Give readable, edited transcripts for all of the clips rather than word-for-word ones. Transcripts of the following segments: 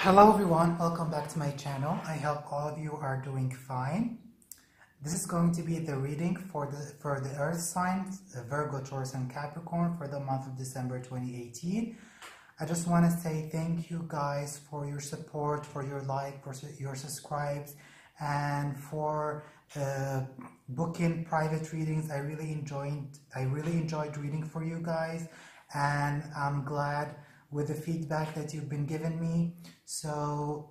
Hello everyone, welcome back to my channel. I hope all of you are doing fine. This is going to be the reading for the earth signs, Virgo, Taurus and Capricorn for the month of December 2018. I just want to say thank you guys for your support, for your like, for your subscribes, and for booking private readings. I really enjoyed reading for you guys, and I'm glad with the feedback that you've been giving me. So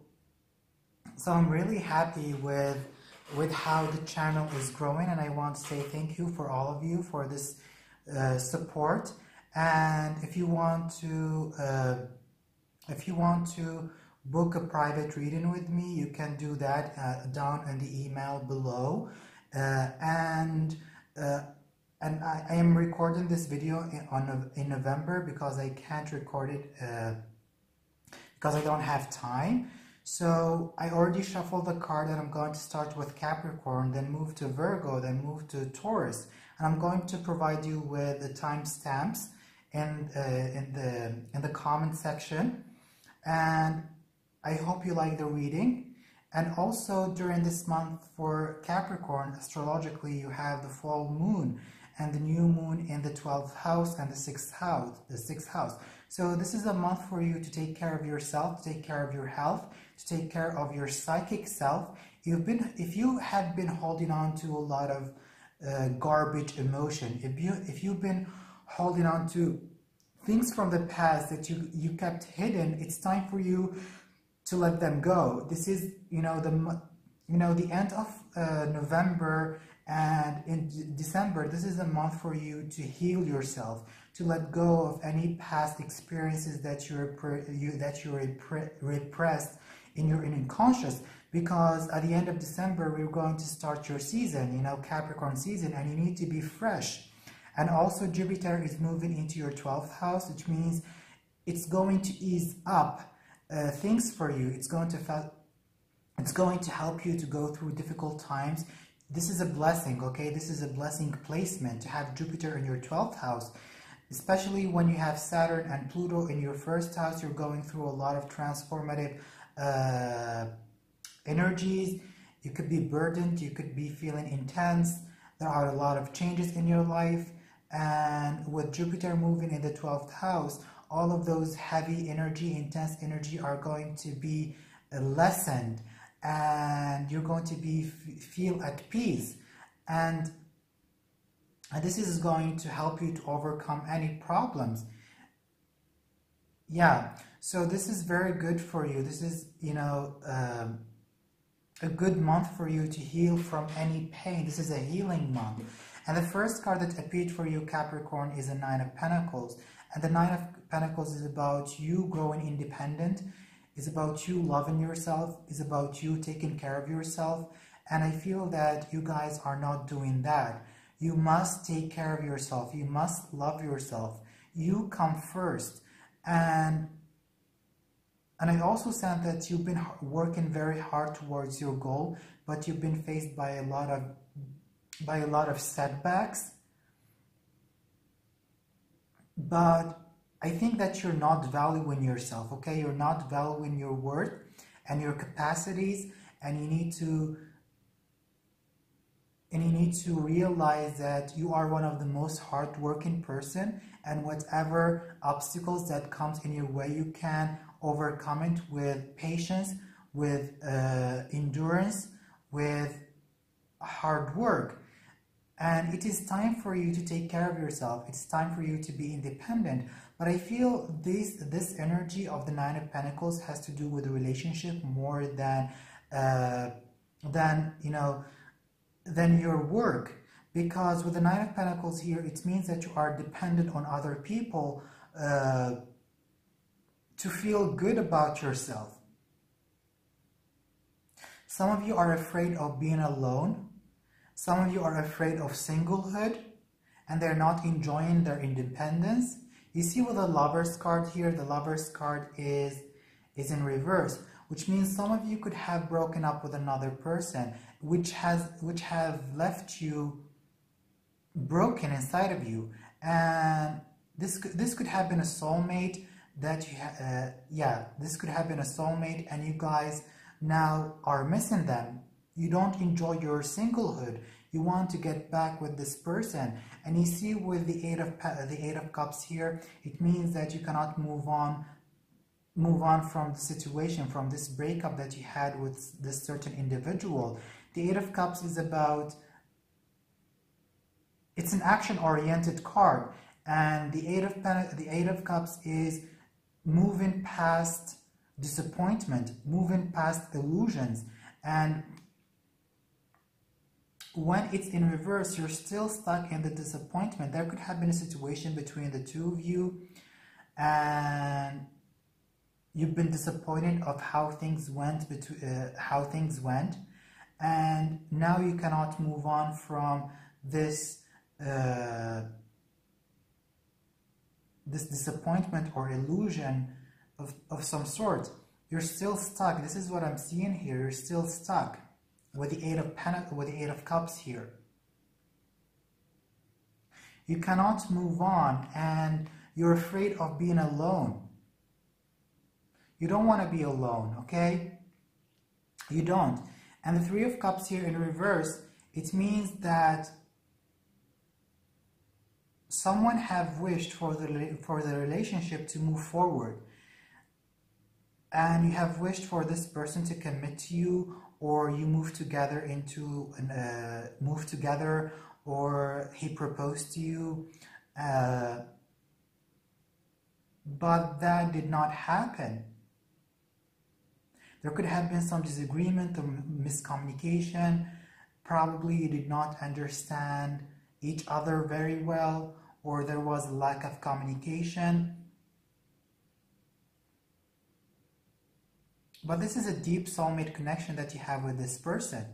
I'm really happy with how the channel is growing, and I want to say thank you for all of you for this support. And if you want to book a private reading with me, you can do that down in the email below. And I am recording this video in November because I can't record it because I don't have time. So I already shuffled the card, and I'm going to start with Capricorn, then move to Virgo, then move to Taurus. And I'm going to provide you with the timestamps in the comment section. And I hope you like the reading. And also during this month for Capricorn, astrologically, you have the full moon and the new moon in the 12th house and the 6th house. So this is a month for you to take care of yourself, to take care of your health, to take care of your psychic self. If you have been holding on to a lot of garbage emotion, if you've been holding on to things from the past that you kept hidden, it's time for you to let them go. This is the end of November. And in December, this is a month for you to heal yourself, to let go of any past experiences that you repressed in your unconscious. Because at the end of December, we're going to start your season, Capricorn season, and you need to be fresh. And also Jupiter is moving into your 12th house, which means it's going to ease up things for you. It's going to help you to go through difficult times. This is a blessing, okay? This is a blessing placement to have Jupiter in your 12th house. Especially when you have Saturn and Pluto in your first house, you're going through a lot of transformative energies. You could be burdened, you could be feeling intense. There are a lot of changes in your life. And with Jupiter moving in the 12th house, all of those heavy energy, intense energy are going to be lessened. And you're going to feel at peace, and this is going to help you to overcome any problems. Yeah, so this is very good for you. This is a good month for you to heal from any pain. This is a healing month. And the first card that appeared for you, Capricorn, is a Nine of Pentacles. And the Nine of Pentacles is about you growing independent. It's about you loving yourself. It's about you taking care of yourself. And I feel that you guys are not doing that. You must take care of yourself. You must love yourself. You come first. And I also sense that you've been working very hard towards your goal, but you've been faced by a lot of setbacks. But I think that you're not valuing yourself, okay? You're not valuing your worth and your capacities, and you need to realize that you are one of the most hardworking person, and whatever obstacles that comes in your way, you can overcome it with patience, with endurance, with hard work. And it is time for you to take care of yourself. It's time for you to be independent. But I feel this energy of the Nine of Pentacles has to do with the relationship more than your work. Because with the Nine of Pentacles here, it means that you are dependent on other people to feel good about yourself. Some of you are afraid of being alone. Some of you are afraid of singlehood, and they're not enjoying their independence. You see with the Lovers card here, the Lovers card is in reverse, which means some of you could have broken up with another person, which have left you broken inside of you. And this could have been a soulmate that yeah, this could have been a soulmate and you guys now are missing them. You don't enjoy your singlehood. You want to get back with this person. And you see with the Eight of Cups here, it means that you cannot move on from the situation, from this breakup that you had with this certain individual. The Eight of Cups is about, it's an action-oriented card, and the Eight of Cups is moving past disappointment, moving past illusions. And when it's in reverse, you're still stuck in the disappointment. There could have been a situation between the two of you, and you've been disappointed of how things went, and now you cannot move on from this this disappointment or illusion of some sort. You're still stuck. This is what I'm seeing here. You're still stuck with the Eight of Cups here. You cannot move on, and you're afraid of being alone. You don't want to be alone, okay? You don't. And the Three of Cups here in reverse, it means that someone have wished for the relationship to move forward. And you have wished for this person to commit to you, or you move together or he proposed to you. But that did not happen. There could have been some disagreement or miscommunication. Probably you did not understand each other very well, or there was a lack of communication. But this is a deep soulmate connection that you have with this person.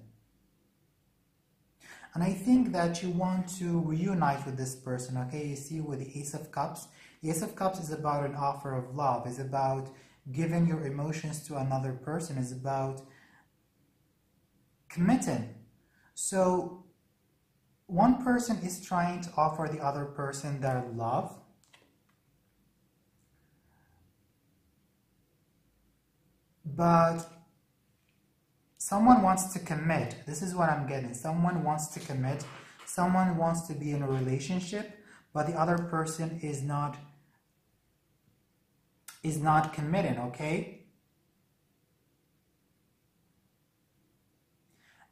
And I think that you want to reunite with this person, okay? You see with the Ace of Cups. The Ace of Cups is about an offer of love. It's about giving your emotions to another person. It's about committing. So one person is trying to offer the other person their love. But someone wants to commit. This is what I'm getting. Someone wants to commit. Someone wants to be in a relationship, but the other person is not committing, okay?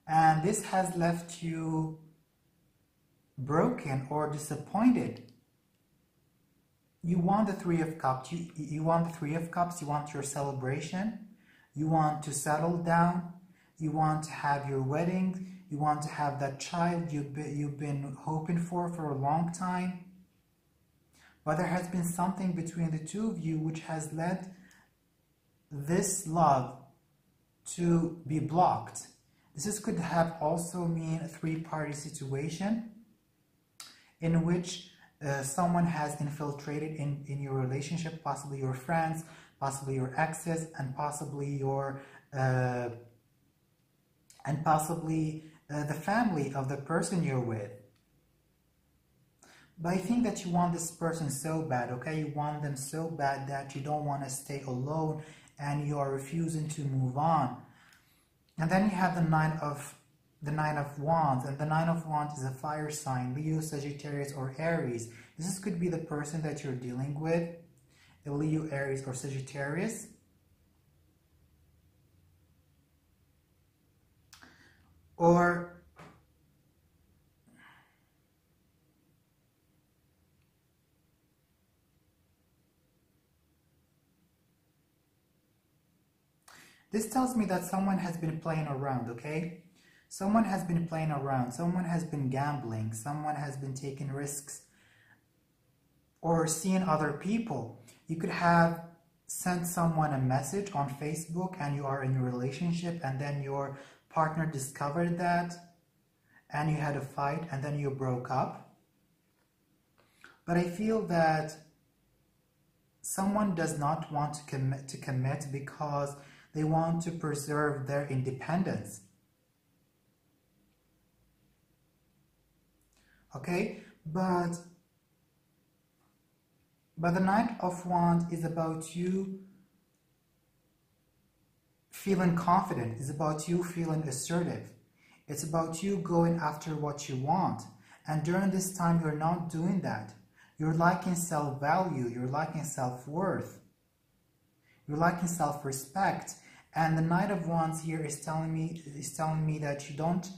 And this has left you broken or disappointed. You want the Three of Cups. You want the Three of Cups. You want your celebration. You want to settle down. You want to have your wedding. You want to have that child you've been hoping for a long time. But there has been something between the two of you which has led this love to be blocked. This could have also mean a three-party situation in which someone has infiltrated in your relationship, possibly your friends, possibly your exes, and possibly the family of the person you're with. But I think that you want this person so bad, okay? You want them so bad that you don't want to stay alone and you are refusing to move on. And then you have the Nine of Wands, and the Nine of Wands is a fire sign, Leo, Sagittarius, or Aries. This could be the person that you're dealing with, a Leo, Aries, or Sagittarius. Or this tells me that someone has been playing around, okay? Someone has been playing around. Someone has been gambling. Someone has been taking risks or seeing other people. You could have sent someone a message on Facebook and you are in a relationship, and then your partner discovered that and you had a fight and then you broke up. But I feel that someone does not want to commit because they want to preserve their independence. Okay? But But the Knight of Wands is about you feeling confident. It's about you feeling assertive. It's about you going after what you want. And during this time, you're not doing that. You're lacking self-value. You're lacking self-worth. You're lacking self-respect. And the Knight of Wands here is telling me that you don't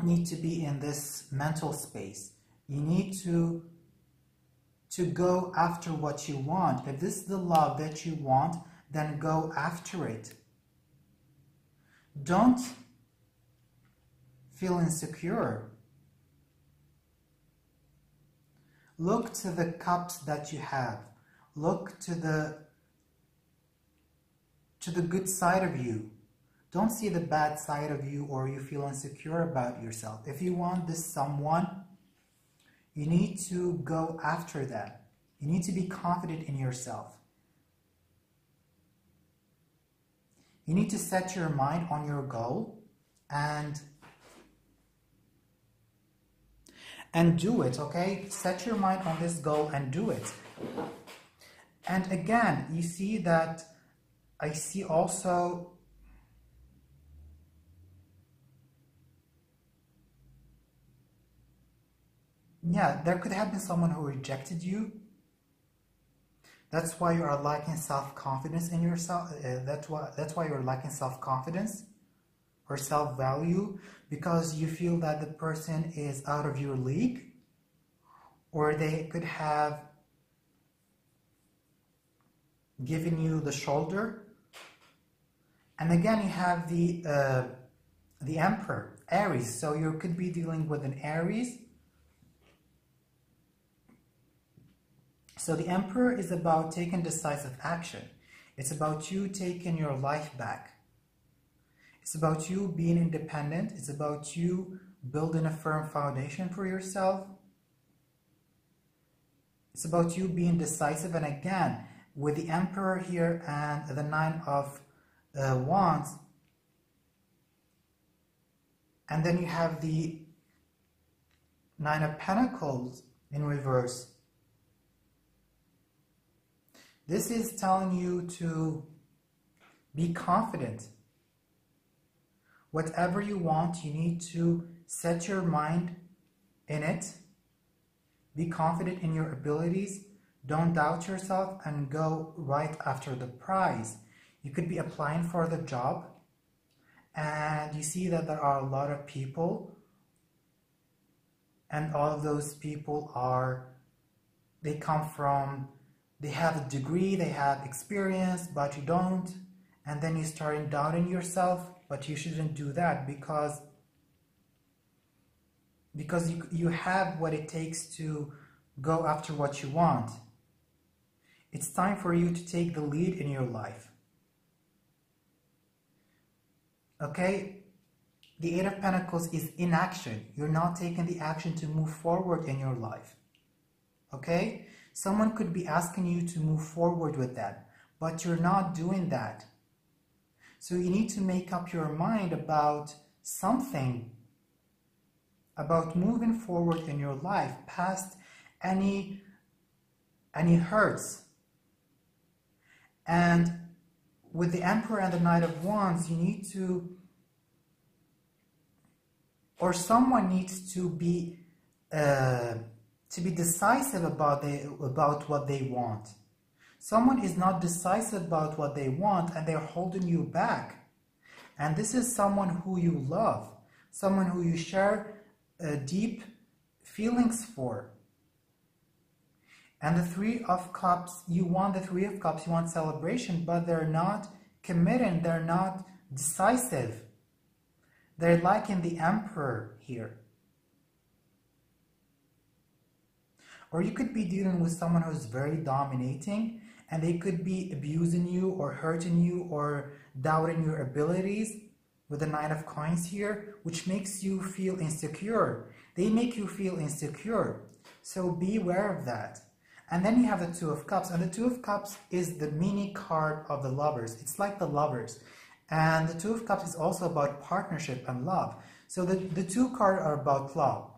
need to be in this mental space. You need to go after what you want. If this is the love that you want, then go after it. Don't feel insecure. Look to the cups that you have. Look to the good side of you. Don't see the bad side of you or you feel insecure about yourself. If you want this someone, you need to go after that. You need to be confident in yourself. You need to set your mind on your goal and do it, okay? Set your mind on this goal and do it. And again, you see that I see also there could have been someone who rejected you. That's why you are lacking self-confidence in yourself. That's why you're lacking self-confidence or self-value, because you feel that the person is out of your league, or they could have given you the shoulder. And again, you have the Emperor, Aries. So you could be dealing with an Aries. So the Emperor is about taking decisive action. It's about you taking your life back. It's about you being independent. It's about you building a firm foundation for yourself. It's about you being decisive. And again, with the Emperor here and the Nine of Wands, and then you have the Nine of Pentacles in reverse. This is telling you to be confident. Whatever you want, you need to set your mind in it. Be confident in your abilities. Don't doubt yourself and go right after the prize. You could be applying for the job and you see that there are a lot of people, and all of those people they have a degree, they have experience, but you don't. And then you start doubting yourself, but you shouldn't do that because you have what it takes to go after what you want. It's time for you to take the lead in your life. Okay? The Eight of Pentacles is inaction. You're not taking the action to move forward in your life. Okay? Someone could be asking you to move forward with that, but you're not doing that. So you need to make up your mind about something, about moving forward in your life past any hurts. And with the Emperor and the Knight of Wands, you need to, or someone needs to be decisive about what they want. Someone is not decisive about what they want and they're holding you back. And this is someone who you love, someone who you share deep feelings for. And the Three of Cups, you want the Three of Cups, you want celebration, but they're not committed, they're not decisive. They're like in the Emperor here. Or you could be dealing with someone who's very dominating and they could be abusing you or hurting you or doubting your abilities with the Nine of Coins here, which makes you feel insecure. They make you feel insecure. So be aware of that. And then you have the Two of Cups, and the Two of Cups is the mini card of the Lovers. It's like the Lovers. And the Two of Cups is also about partnership and love. So the two cards are about love,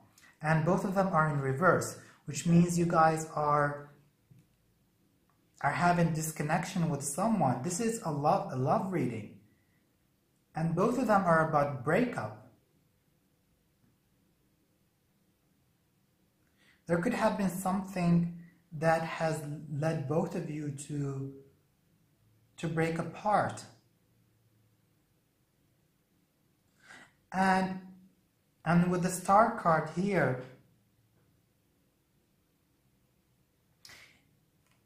and both of them are in reverse. which means you guys are having disconnection with someone. This is a love reading. And both of them are about breakup. There could have been something that has led both of you to break apart. And with the Star card here,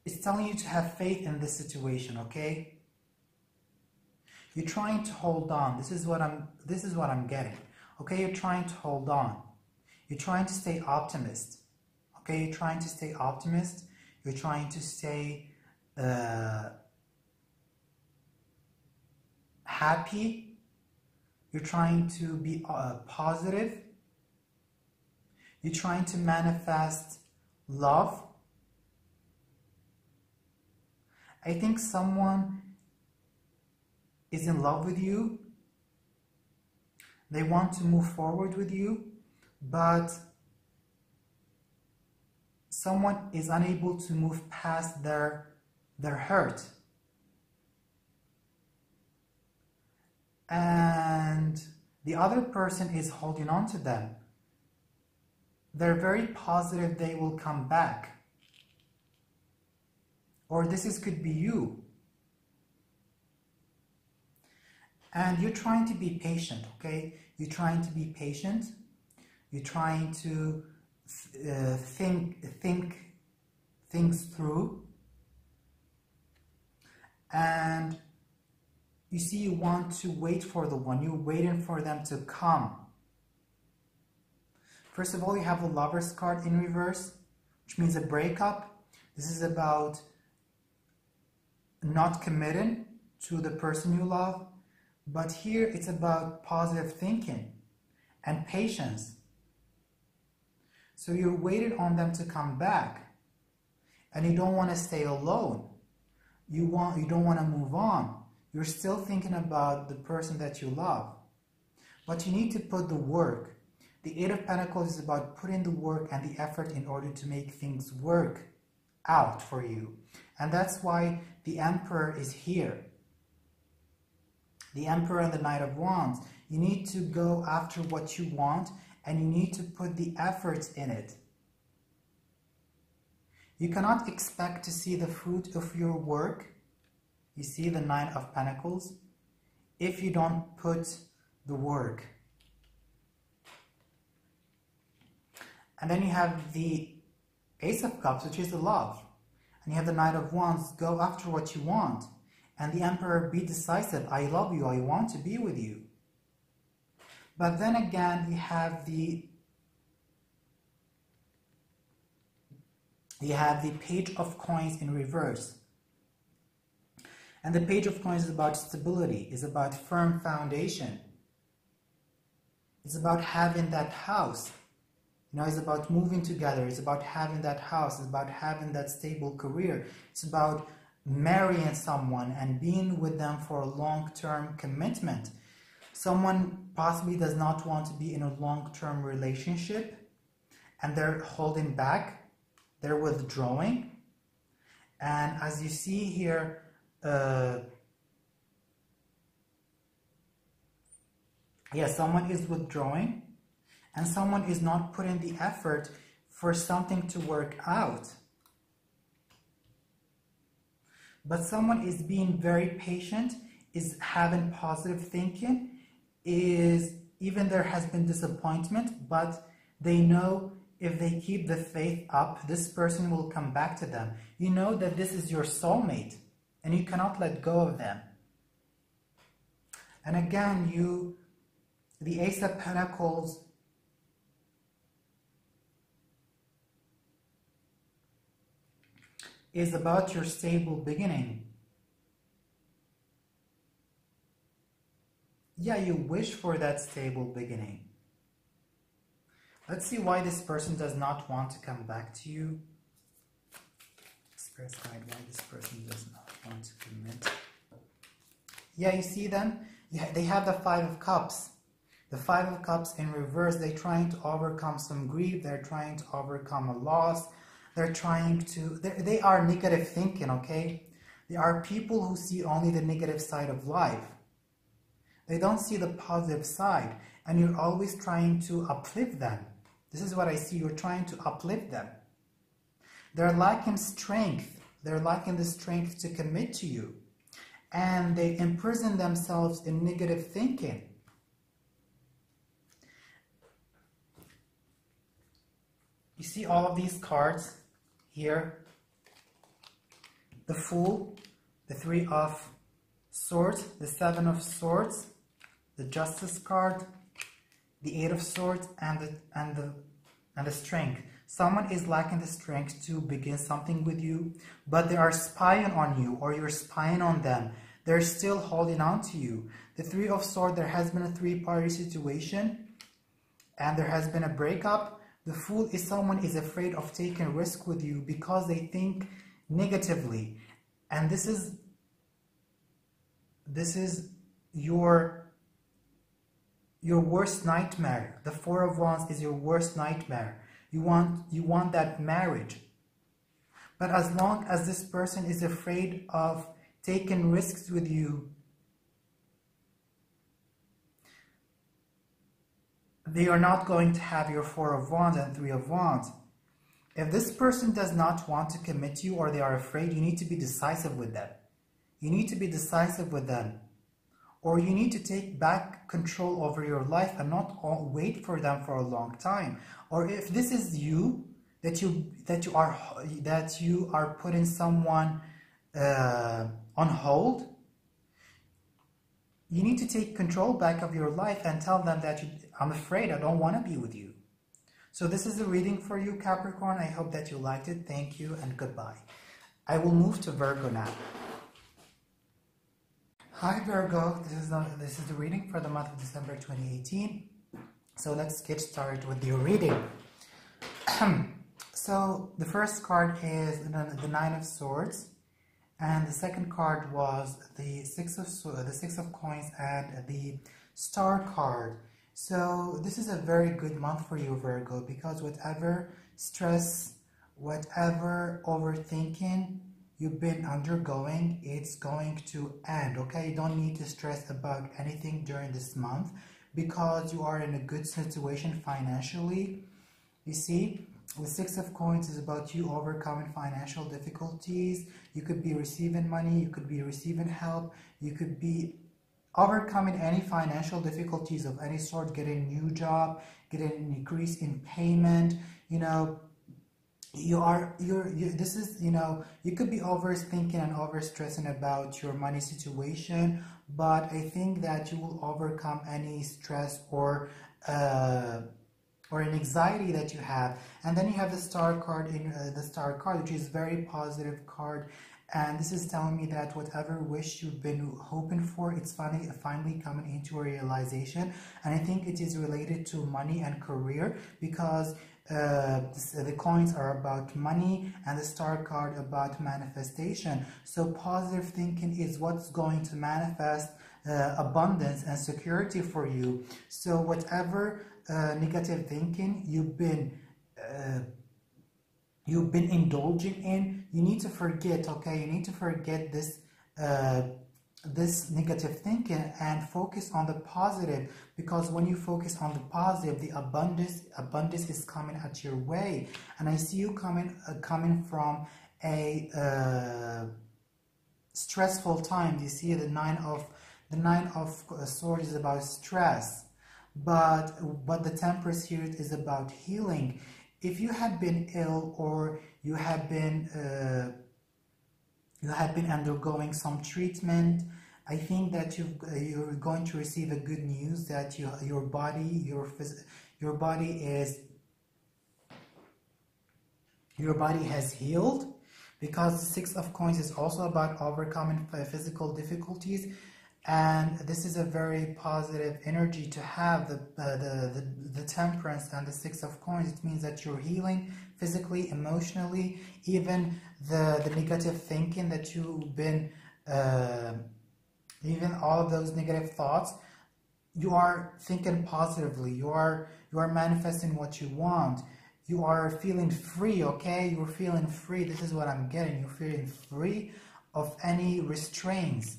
it's telling you to have faith in this situation, okay? You're trying to hold on. This is what I'm getting. Okay, you're trying to hold on. You're trying to stay optimist. Okay, you're trying to stay optimist. You're trying to stay happy. You're trying to be positive. You're trying to manifest love. I think someone is in love with you. They want to move forward with you, but someone is unable to move past their hurt. And the other person is holding on to them. They're very positive they will come back. Or could be you. And you're trying to be patient, okay? You're trying to be patient. You're trying to think things through. And you see, you want to wait for the one. You're waiting for them to come. First of all, you have the Lover's card in reverse, which means a breakup. This is about not committing to the person you love. But here it's about positive thinking and patience. So you're waiting on them to come back. And you don't want to stay alone. You don't want to move on. You're still thinking about the person that you love. But you need to put the work. The Eight of Pentacles is about putting the work and the effort in order to make things work out for you. And that's why the Emperor is here. The Emperor and the Knight of Wands. You need to go after what you want, and you need to put the efforts in it. You cannot expect to see the fruit of your work, you see the Nine of Pentacles, if you don't put the work. And then you have the Ace of Cups, which is the love. And you have the Knight of Wands, go after what you want. And the Emperor, be decisive, I love you, I want to be with you. But then again, you have the Page of Coins in reverse. And the Page of Coins is about stability, is about firm foundation. It's about having that house. You know, it's about moving together. It's about having that house. It's about having that stable career. It's about marrying someone and being with them for a long-term commitment. Someone possibly does not want to be in a long-term relationship and they're holding back. They're withdrawing. And as you see here, someone is withdrawing and someone is not putting the effort for something to work out. But someone is being very patient, is having positive thinking, even there has been disappointment, but they know if they keep the faith up, this person will come back to them. You know that this is your soulmate and you cannot let go of them. And again, the Ace of Pentacles is about your stable beginning. Yeah, you wish for that stable beginning. Let's see why this person does not want to come back to you. Spirit guide, why this person does not want to commit. Yeah, you see them? Yeah, they have the Five of Cups, The Five of Cups in reverse, they're trying to overcome some grief, they're trying to overcome a loss, they're trying to, they are negative thinking, okay? They are people who see only the negative side of life. They don't see the positive side, and you're always trying to uplift them. This is what I see, you're trying to uplift them. They're lacking strength. They're lacking the strength to commit to you. And they imprison themselves in negative thinking. You see all of these cards here. The Fool, the Three of Swords, the Seven of Swords, the Justice card, the Eight of Swords, and the Strength. Someone is lacking the strength to begin something with you, but they are spying on you, or you're spying on them. They're still holding on to you. The Three of Swords, there has been a three-party situation, and there has been a breakup. The Fool is someone is afraid of taking risk with you because they think negatively, and this is your worst nightmare. The Four of Wands is your worst nightmare. You want that marriage. But as long as this person is afraid of taking risks with you, they are not going to have your Four of Wands and Three of Wands. If this person does not want to commit to you, or they are afraid, you need to be decisive with them. You need to be decisive with them. Or you need to take back control over your life and not wait for them for a long time. Or if this is you, that you are putting someone on hold, you need to take control back of your life and tell them that I'm afraid, I don't want to be with you. So this is a reading for you, Capricorn. I hope that you liked it. Thank you and goodbye. I will move to Virgo now. Hi Virgo, this is the reading for the month of December 2018. So let's get started with your reading. So the first card is the Nine of Swords, and the second card was the Six of Coins and the Star card. So this is a very good month for you, Virgo, because whatever stress, whatever overthinking you've been undergoing, it's going to end, okay? You don't need to stress about anything during this month because you are in a good situation financially. You see, the Six of Coins is about you overcoming financial difficulties. You could be receiving money, you could be receiving help, you could be overcoming any financial difficulties of any sort, getting a new job, getting an increase in payment, you know. You could be overthinking and overstressing about your money situation, but I think that you will overcome any stress or an anxiety that you have. And then you have the Star card, which is a very positive card, and this is telling me that whatever wish you've been hoping for, it's finally coming into a realization. And I think it is related to money and career, because the coins are about money and the Star card about manifestation. So positive thinking is what's going to manifest abundance and security for you. So whatever negative thinking you've been indulging in, you need to forget, okay? You need to forget this this negative thinking and focus on the positive, because when you focus on the positive, the abundance is coming at your way. And I see you coming from a stressful time. You see the nine of swords is about stress, but the Temperance here is about healing. If you have been ill, or you have been undergoing some treatment, I think that you're going to receive a good news that your body has healed, because the Six of Coins is also about overcoming physical difficulties. And this is a very positive energy to have, the Temperance and the Six of Coins. It means that you're healing physically, emotionally, even the negative thinking that you've been, even all of those negative thoughts, you are thinking positively, you are manifesting what you want, you are feeling free, okay? You're feeling free. This is what I'm getting. You're feeling free of any restraints.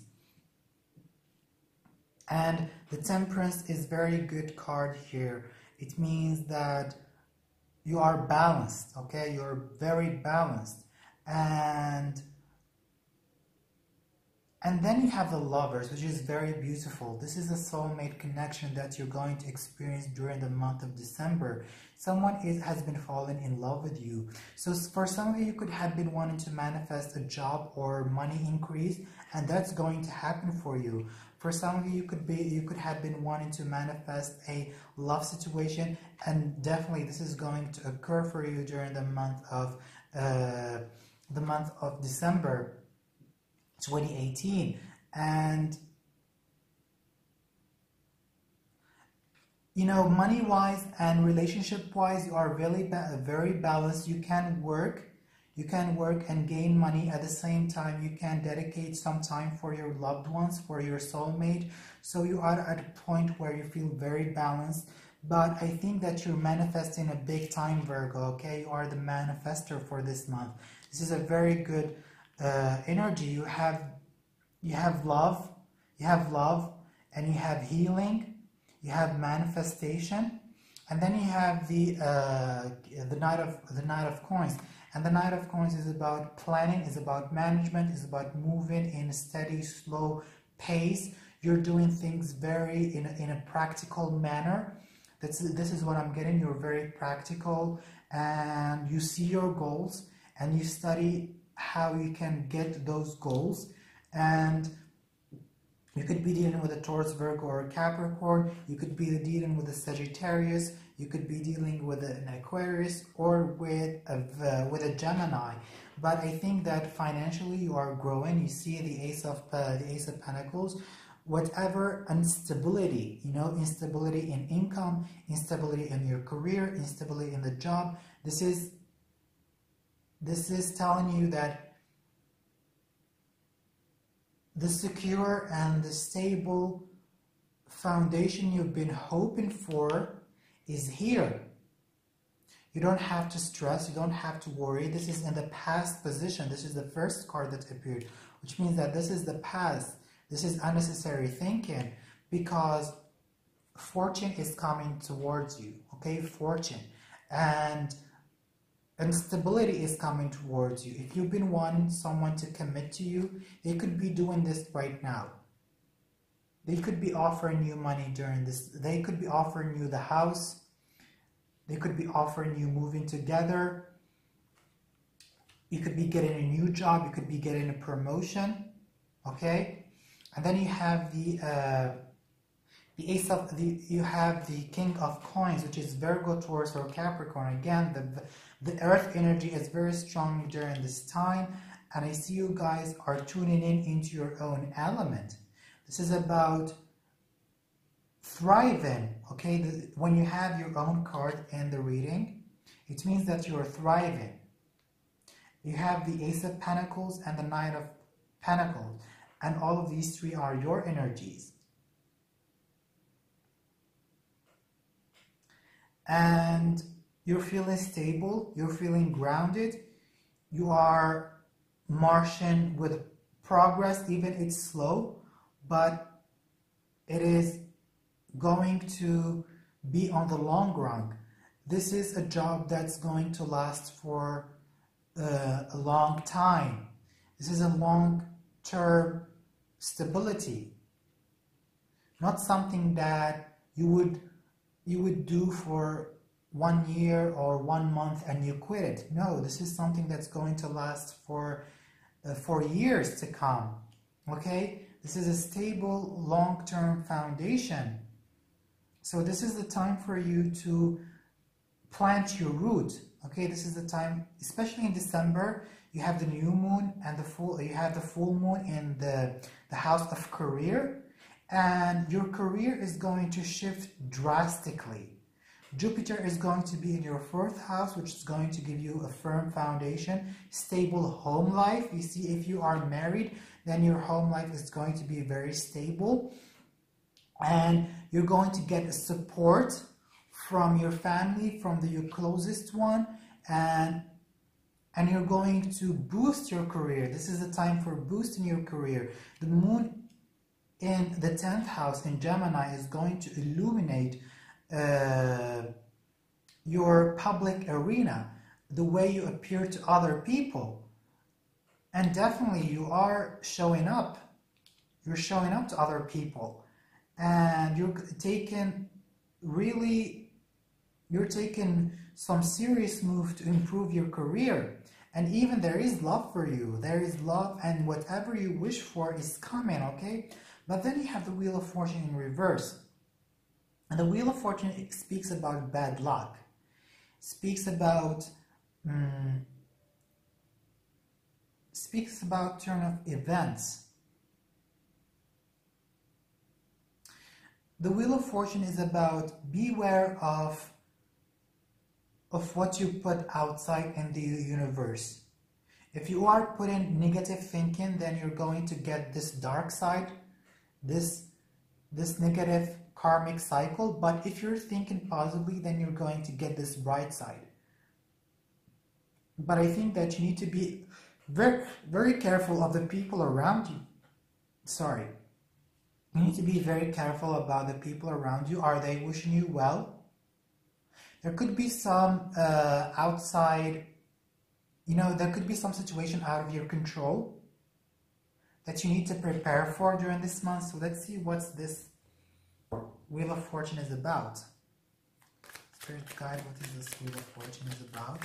And the Temperance is very good card here. It means that you are balanced, okay? You're very balanced. And then you have the Lovers, which is very beautiful. This is a soulmate connection that you're going to experience during the month of December. Someone has been falling in love with you. So for some of you, you could have been wanting to manifest a job or money increase, and that's going to happen for you. For some of you, you could have been wanting to manifest a love situation, and definitely this is going to occur for you during the month of December 2018. And you know, money wise and relationship wise, you are really very balanced. You can work and gain money at the same time. You can dedicate some time for your loved ones, for your soulmate. So you are at a point where you feel very balanced. But I think that you're manifesting a big time, Virgo, okay? You are the manifester for this month. This is a very good energy. You have love, and you have healing, you have manifestation, and then you have the Knight of Coins. And the Knight of Coins is about planning, is about management, is about moving in a steady, slow pace. You're doing things very in a practical manner. This is what I'm getting. You're very practical, and you see your goals, and you study how you can get those goals. And you could be dealing with a Taurus, Virgo, or a Capricorn. You could be dealing with a Sagittarius. You could be dealing with an Aquarius or with a Gemini. But I think that financially you are growing. You see the Ace of Pentacles. Whatever instability, you know, instability in income, instability in your career, instability in the job. This is telling you that the secure and the stable foundation you've been hoping for is here. You don't have to stress, you don't have to worry. This is in the past position. This is the first card that appeared, which means that this is the past. This is unnecessary thinking, because fortune is coming towards you, okay? Fortune. And stability is coming towards you. If you've been wanting someone to commit to you, they could be doing this right now. They could be offering you money during this. They could be offering you the house. They could be offering you moving together. You could be getting a new job. You could be getting a promotion. Okay? And then you have the King of Coins, which is Virgo, Taurus, or Capricorn. Again, the earth energy is very strong during this time, and I see you guys are tuning into your own element. This is about thriving, okay? When you have your own card in the reading, it means that you're thriving. You have the Ace of Pentacles and the Knight of Pentacles, and all of these three are your energies. And you're feeling stable, you're feeling grounded, you are marching with progress, even it's slow, but it is going to be on the long run. This is a job that's going to last for a long time. This is a long-term stability, not something that you would do for 1 year or 1 month and you quit it. No, this is something that's going to last for years to come. Okay, this is a stable long-term foundation. So this is the time for you to plant your root. Okay, this is the time, especially in December. You have the new moon and you have the full moon in the house of career, and your career is going to shift drastically. Jupiter is going to be in your 4th house, which is going to give you a firm foundation, stable home life. You see, if you are married, then your home life is going to be very stable. and you're going to get support from your family, from your closest one, and you're going to boost your career. This is the time for boosting your career. The moon in the 10th house in Gemini is going to illuminate your public arena, the way you appear to other people. And definitely you are showing up. You're showing up to other people. And you're taking some serious move to improve your career. And even there is love for you. There is love, and whatever you wish for is coming, okay? But then you have the Wheel of Fortune in reverse. And the Wheel of Fortune speaks about bad luck. Speaks about turn of events. The Wheel of Fortune is about beware of what you put outside in the universe. If you are putting negative thinking, then you're going to get this dark side, this negative karmic cycle. But if you're thinking positively, then you're going to get this bright side. But I think that you need to be very, very careful of the people around you. Sorry. You need to be very careful about the people around you. Are they wishing you well? There could be some outside, there could be some situation out of your control that you need to prepare for during this month. So let's see what this Wheel of Fortune is about. Spirit guide, what is this Wheel of Fortune is about?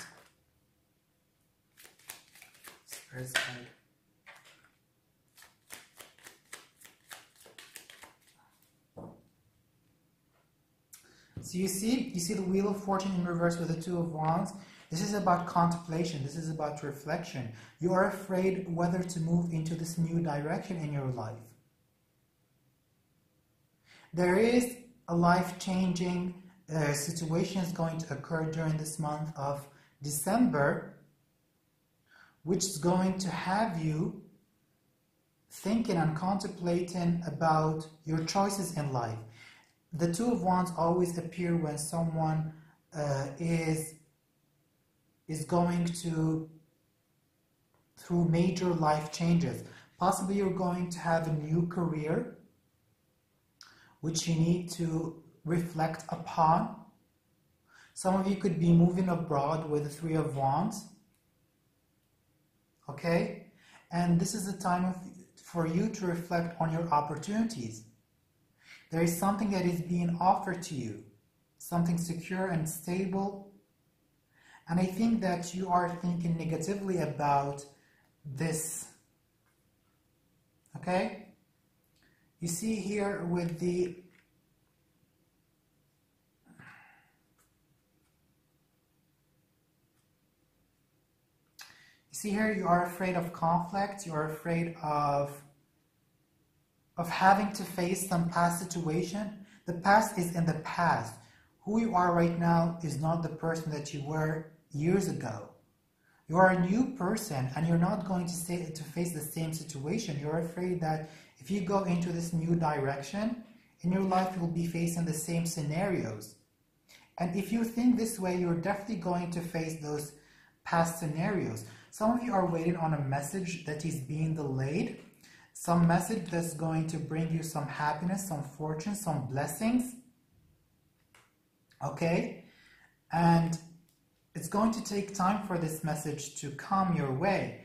Spirit guide. So you see the Wheel of Fortune in reverse with the Two of Wands. This is about contemplation. This is about reflection. You are afraid whether to move into this new direction in your life. There is a life-changing situation is going to occur during this month of December, which is going to have you thinking and contemplating about your choices in life. The Two of Wands always appear when someone is going through major life changes. Possibly you're going to have a new career, which you need to reflect upon. Some of you could be moving abroad with the Three of Wands. Okay? And this is the time for you to reflect on your opportunities. There is something that is being offered to you, something secure and stable. And I think that you are thinking negatively about this. Okay? You see here with the you are afraid of conflict, you are afraid of having to face some past situation. The past is in the past. Who you are right now is not the person that you were years ago. You are a new person, and you're not going to face the same situation. You're afraid that if you go into this new direction, in your life you'll be facing the same scenarios. And if you think this way, you're definitely going to face those past scenarios. Some of you are waiting on a message that is being delayed. Some message that's going to bring you some happiness, some fortune, some blessings. Okay? And it's going to take time for this message to come your way.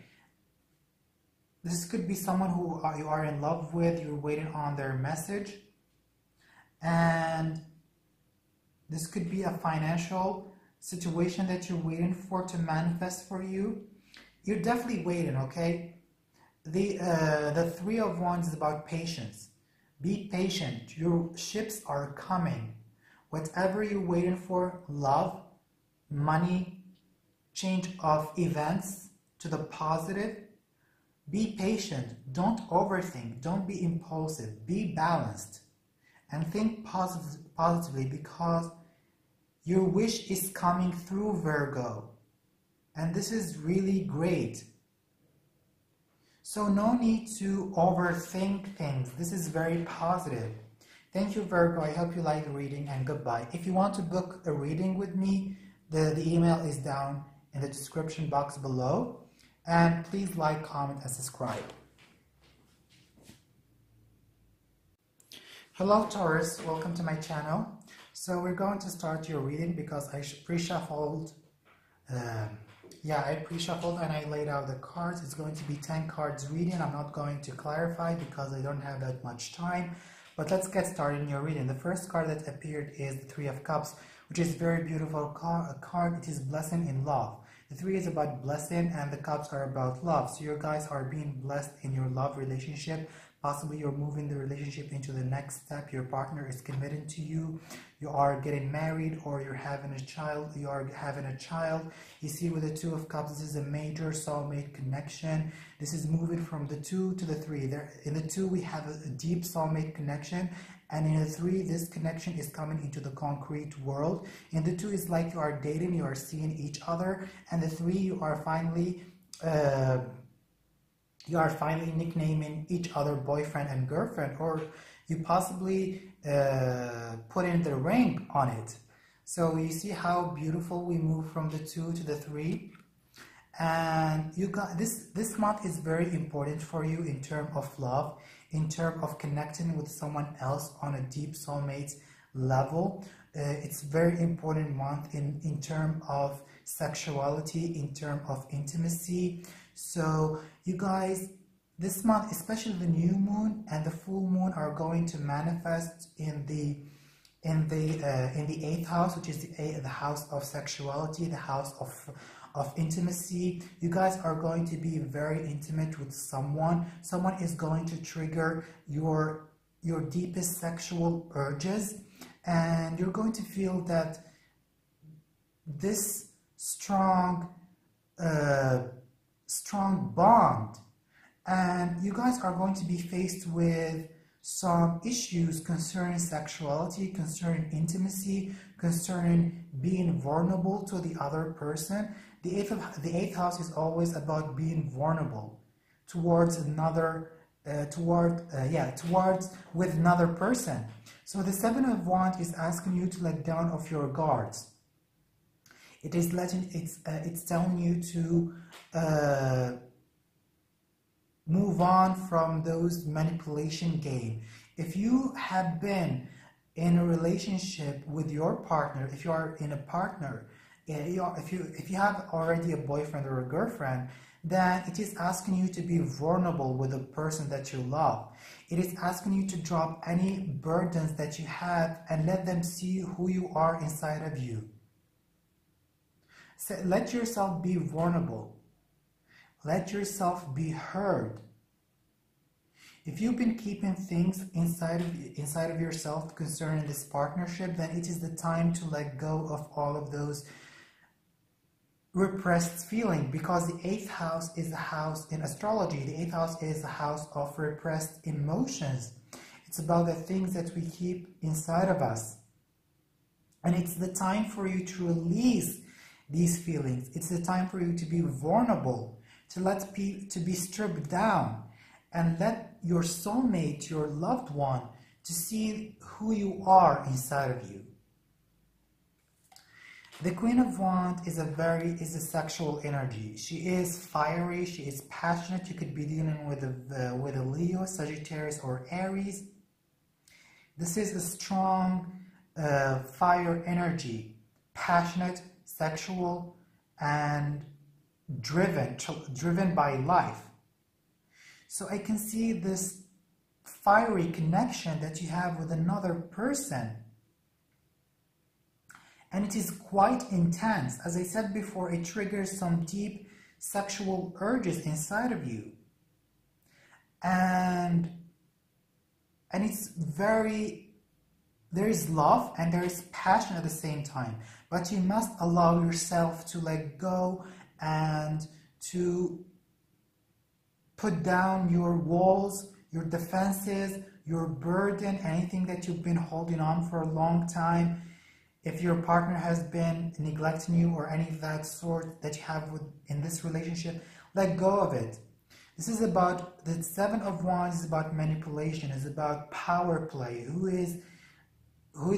This could be someone who you are in love with, you're waiting on their message. And this could be a financial situation that you're waiting for to manifest for you. You're definitely waiting, okay? The Three of Wands is about patience. Be patient. Your ships are coming. Whatever you're waiting for, love, money, change of events to the positive, be patient. Don't overthink. Don't be impulsive. Be balanced. And think positively, because your wish is coming through, Virgo. And this is really great. So no need to overthink things. This is very positive. Thank you, Virgo. I hope you like the reading, and goodbye. If you want to book a reading with me, the email is down in the description box below. And please like, comment, and subscribe. Hello, Taurus. Welcome to my channel. So we're going to start your reading because I pre-shuffled. I pre-shuffled and I laid out the cards. It's going to be 10 cards reading. I'm not going to clarify because I don't have that much time. But let's get started in your reading. The first card that appeared is the Three of Cups, which is a very beautiful card. It is blessing in love. The three is about blessing and the cups are about love. So you guys are being blessed in your love relationship. Possibly you're moving the relationship into the next step. Your partner is committed to you. You are getting married or you're having a child. You are having a child. You see with the Two of Cups, this is a major soulmate connection. This is moving from the 2 to the 3. In the 2, we have a deep soulmate connection. And in the 3, this connection is coming into the concrete world. In the 2, it's like you are dating, you are seeing each other. And the 3, you are finally nicknaming each other boyfriend and girlfriend, or you possibly put in the ring on it. So you see how beautiful we move from the 2 to the 3. And you got this month is very important for you in terms of love, in terms of connecting with someone else on a deep soulmate level. It's very important month in terms of sexuality, in terms of intimacy. So you guys, this month, especially the new moon and the full moon, are going to manifest in the 8th house, which is the house of sexuality, the house of intimacy. You guys are going to be very intimate with someone. Someone is going to trigger your deepest sexual urges, and you're going to feel that this strong bond, and you guys are going to be faced with some issues concerning sexuality, concerning intimacy, concerning being vulnerable to the other person. The 8th house is always about being vulnerable towards another, with another person. So the 7 of Wands is asking you to let down of your guards. It's telling you to move on from those manipulation game. If you have been in a relationship with your partner, if you are in a partner, if you have already a boyfriend or a girlfriend, then it is asking you to be vulnerable with the person that you love. It is asking you to drop any burdens that you have and let them see who you are inside of you. So let yourself be vulnerable. Let yourself be heard. If you've been keeping things inside of yourself concerning this partnership, then it is the time to let go of all of those repressed feelings, because the 8th house is a house in astrology. The 8th house is a house of repressed emotions. It's about the things that we keep inside of us. And it's the time for you to release these feelings. It's the time for you to be vulnerable, to be stripped down, and let your soulmate, your loved one, to see who you are inside of you. The Queen of Wands is a sexual energy. She is fiery. She is passionate. You could be dealing with a Leo, Sagittarius, or Aries. This is a strong fire energy, passionate, sexual, and driven by life. So I can see this fiery connection that you have with another person. And it is quite intense. As I said before, it triggers some deep sexual urges inside of you. And it's there is love and there is passion at the same time. But you must allow yourself to let go and to put down your walls, your defenses, your burden, anything that you've been holding on for a long time. If your partner has been neglecting you or any of that sort that you have in this relationship, let go of it. This is about, the Seven of Wands is about manipulation, is about power play. Who is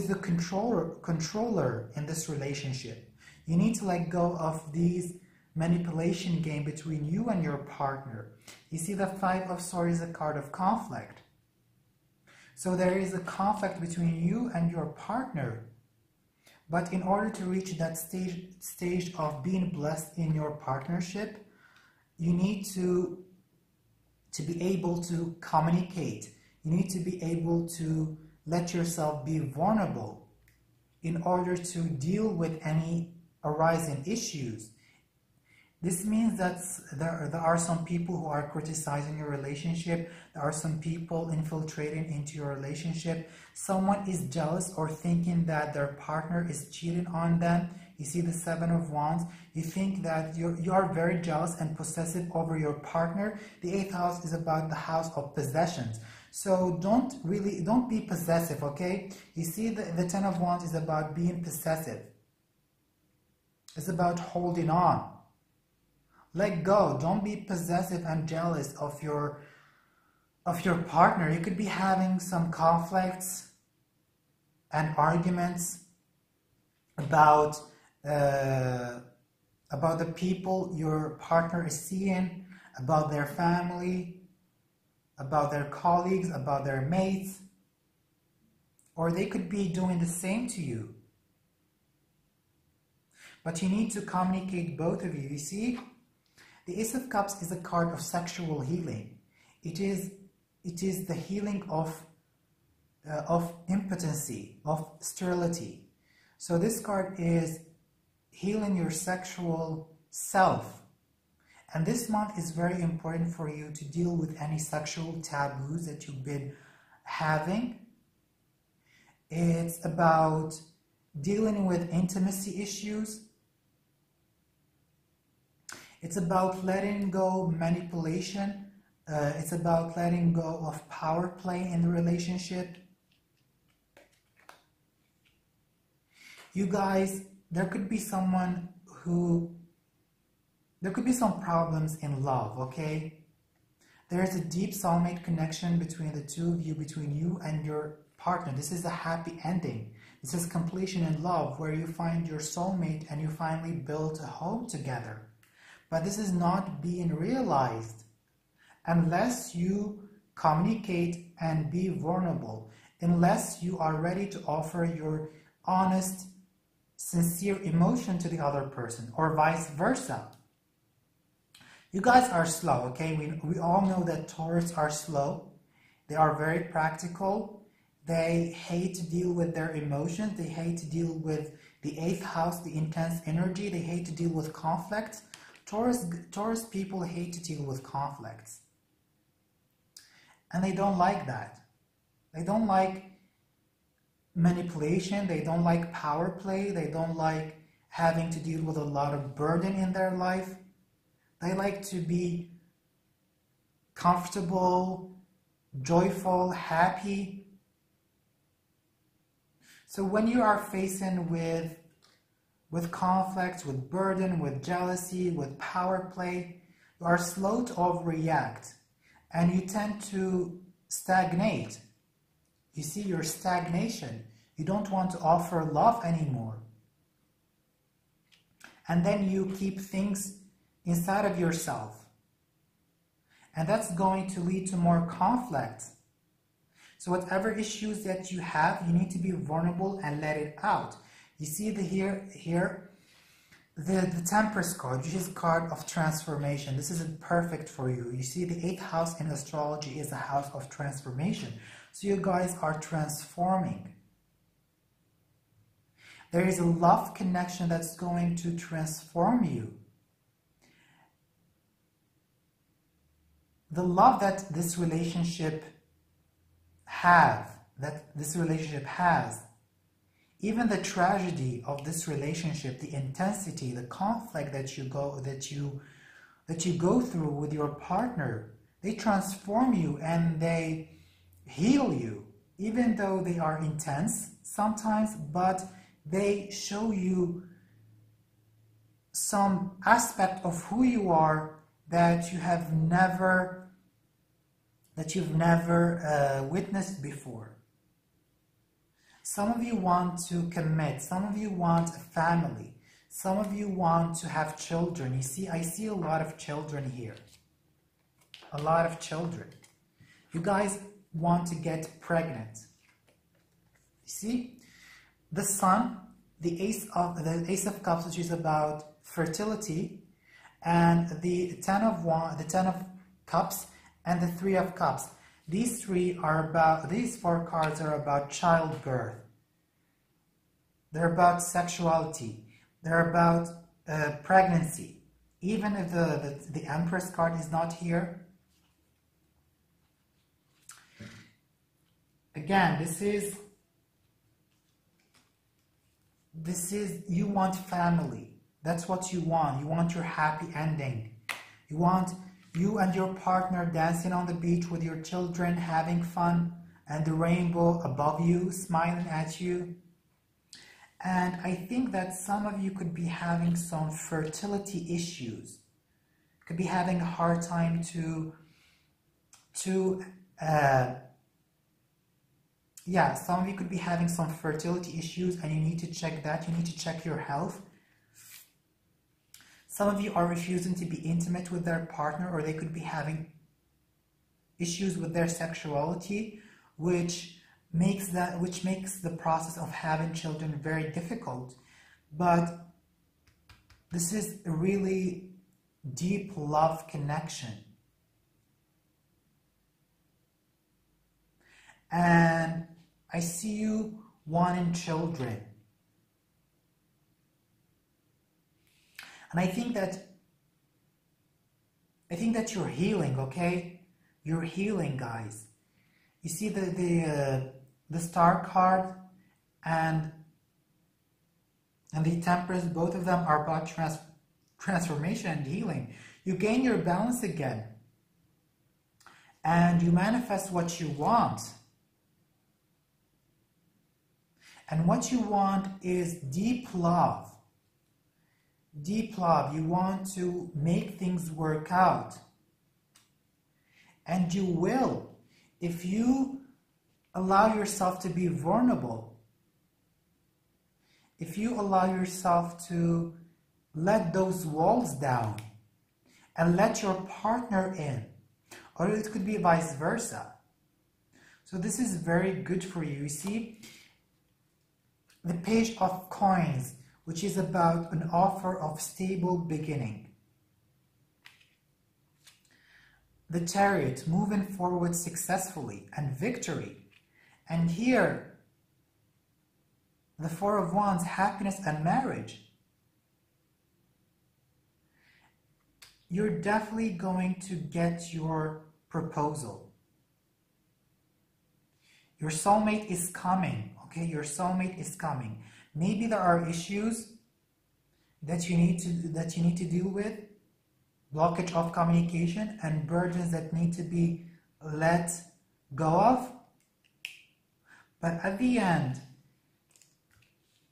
the controller in this relationship? You need to let go of these manipulation game between you and your partner. You see, the Five of Swords is a card of conflict. So there is a conflict between you and your partner. But in order to reach that stage of being blessed in your partnership, you need to be able to communicate. You need to be able to let yourself be vulnerable in order to deal with any arising issues. This means that there are some people who are criticizing your relationship. There are some people infiltrating into your relationship. Someone is jealous or thinking that their partner is cheating on them. You see the Seven of Wands. You think that you are very jealous and possessive over your partner. The 8th house is about the house of possessions. So don't be possessive, okay? You see the 10 of Wands is about being possessive. It's about holding on. Let go. Don't be possessive and jealous of your partner. You could be having some conflicts and arguments about the people your partner is seeing, about their family, about their colleagues, about their mates, or they could be doing the same to you. But you need to communicate, both of you. You see, the Ace of Cups is a card of sexual healing. It is the healing of impotency, of sterility. So this card is healing your sexual self. And this month is very important for you to deal with any sexual taboos that you've been having. It's about dealing with intimacy issues. It's about letting go manipulation. It's about letting go of power play in the relationship. You guys, there could be some problems in love, okay? There is a deep soulmate connection between the two of you, between you and your partner. This is a happy ending. This is completion in love, where you find your soulmate and you finally build a home together. But this is not being realized unless you communicate and be vulnerable, unless you are ready to offer your honest, sincere emotion to the other person, or vice versa. You guys are slow, okay? We all know that Taurus are slow. They are very practical. They hate to deal with their emotions. They hate to deal with the 8th house, the intense energy. They hate to deal with conflicts. Taurus people hate to deal with conflicts. And they don't like that. They don't like manipulation. They don't like power play. They don't like having to deal with a lot of burden in their life. They like to be comfortable, joyful, happy. So when you are facing with conflicts, with burden, with jealousy, with power play, you are slow to overreact and you tend to stagnate. You see your stagnation. You don't want to offer love anymore. And then you keep things inside of yourself. And that's going to lead to more conflict. So whatever issues that you have, you need to be vulnerable and let it out. You see the Temperance card, which is a card of transformation. This is perfect for you. You see the 8th house in astrology is a house of transformation. So you guys are transforming. There is a love connection that's going to transform you. The love that this relationship has, even the tragedy of this relationship, the intensity, the conflict that you go through with your partner, they transform you and they heal you, even though they are intense sometimes, but they show you some aspect of who you are that you've never witnessed before. Some of you want to commit. Some of you want a family. Some of you want to have children. You see, I see a lot of children here. A lot of children. You guys want to get pregnant. You see, the Sun, the Ace of Cups, which is about fertility, and the Ten of Cups, and the Three of Cups. These four cards are about childbirth. They're about sexuality. They're about pregnancy. Even if the Empress card is not here. Again, this is you want family. That's what you want. You want your happy ending. You want you and your partner dancing on the beach with your children, having fun, and the rainbow above you, smiling at you. And I think that some of you could be having some fertility issues. Could be having a hard time some of you could be having some fertility issues, and you need to check that. You need to check your health. Some of you are refusing to be intimate with their partner, or they could be having issues with their sexuality, which makes the process of having children very difficult. But this is a really deep love connection. And I see you wanting children. And I think that you're healing, okay? You're healing, guys. You see the Star card and the Temperance, both of them are about transformation and healing. You gain your balance again. And you manifest what you want. And what you want is deep love. Deep love. You want to make things work out. And you will, if you allow yourself to be vulnerable. If you allow yourself to let those walls down and let your partner in. Or it could be vice versa. So this is very good for you. You see, the Page of Coins, which is about an offer of stable beginning. The Chariot, moving forward successfully, and victory. And here, the Four of Wands, happiness and marriage. You're definitely going to get your proposal. Your soulmate is coming, okay? Your soulmate is coming. Maybe there are issues that you need to deal with, blockage of communication, and burdens that need to be let go of. But at the end,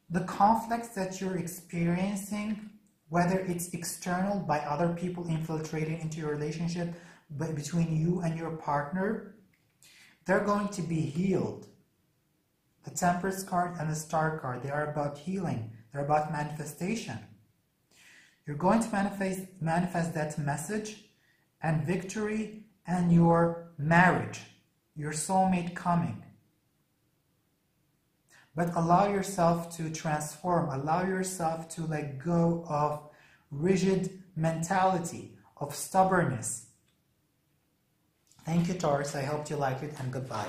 the conflicts that you're experiencing, whether it's external by other people infiltrating into your relationship, but between you and your partner, they're going to be healed. The Temperance card and the Star card, they are about healing. They're about manifestation. You're going to manifest that message and victory and your marriage, your soulmate coming. But allow yourself to transform. Allow yourself to let go of rigid mentality, of stubbornness. Thank you, Taurus. I hope you liked it, and goodbye.